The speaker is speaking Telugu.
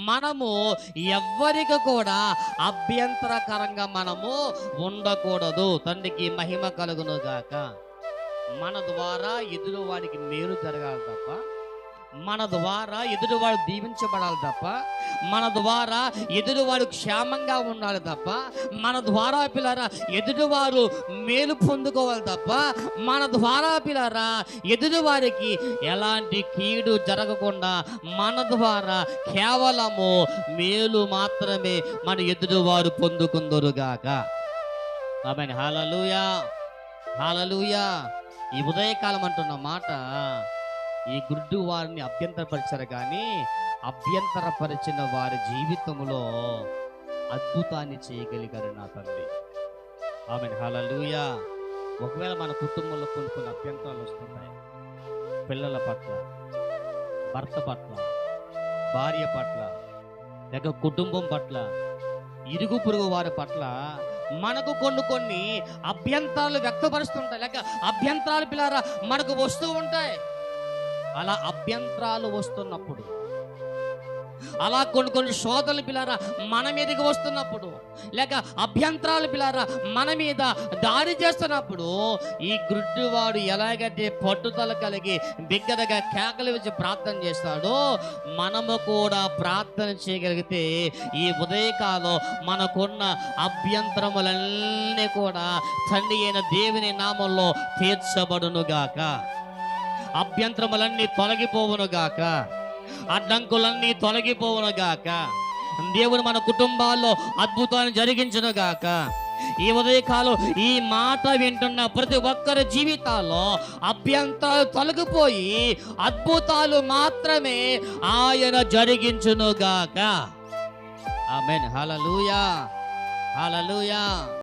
మనము ఎవ్వరికి కూడా అభ్యంతరకరంగా మనము ఉండకూడదు. తండ్రికి మహిమ కలుగును గాక. మన ద్వారా ఎదురువాడికి మేలు జరగాలి తప్ప, మన ద్వారా ఎదురువాడు దీవించబడాలి తప్ప, మన ద్వారా ఎదురువాడు క్షేమంగా ఉండాలి తప్ప, మన ద్వారా పిల్లరా ఎదురువారు మేలు పొందుకోవాలి తప్ప, మన ద్వారా పిల్లరా ఎదురువారికి ఎలాంటి కీడు జరగకుండా మన ద్వారా కేవలము మేలు మాత్రమే మన ఎదురువారు పొందుకుందరుగాక. ఆమేన్. హల్లెలూయా, హల్లెలూయా. ఈ ఉదయకాలం అంటున్న మాట, ఈ గుడ్డు వారిని అభ్యంతరపరిచారు, కానీ అభ్యంతరపరిచిన వారి జీవితంలో అద్భుతాన్ని చేయగలిగారు నా తండ్రి. ఆమేన్. హల్లెలూయా. ఒకవేళ మన కుటుంబంలో కొన్ని అభ్యంతరాలు వస్తున్నాయి, పిల్లల పట్ల, భర్త పట్ల, భార్య పట్ల, లేక కుటుంబం పట్ల, ఇరుగు పొరుగు వారి పట్ల మనకు కొన్ని అభ్యంతరాలు వ్యక్తపరుస్తుంటాయి, లేక అభ్యంతరాలు పిల్లరా మనకు వస్తూ ఉంటాయి. అలా అభ్యంతరాలు వస్తున్నప్పుడు, అలా కొన్ని శోధనలు పిల్లరా మన మీదకి వస్తున్నప్పుడు, లేక అభ్యంతరాలు పిల్లరా మన మీద దాడి చేస్తున్నప్పుడు, ఈ గుడ్డివాడు ఎలాగైతే పట్టుదల కలిగి బిగ్గరగా కేకలు వేసి ప్రార్థన చేస్తాడో, మనము కూడా ప్రార్థన చేయగలిగితే ఈ ఉదయకాలం మనకున్న అభ్యంతరములన్నీ కూడా తండ్రి అయిన దేవుని నామంలో తీర్చబడునుగాక. అభ్యంతరములన్నీ తొలగిపోవునుగాక, అడ్డంకులన్నీ తొలగిపోవునుగాక. దేవుడు మన కుటుంబాల్లో అద్భుతాన్ని జరిగించునుగాక. ఈ ఉదయకాలం ఈ మాట వింటున్న ప్రతి ఒక్కరి జీవితాల్లో అభ్యంతరాలు తొలగిపోయి అద్భుతాలు మాత్రమే ఆయన జరిగించునుగాక. ఆమేన్. హల్లెలూయా, హల్లెలూయా.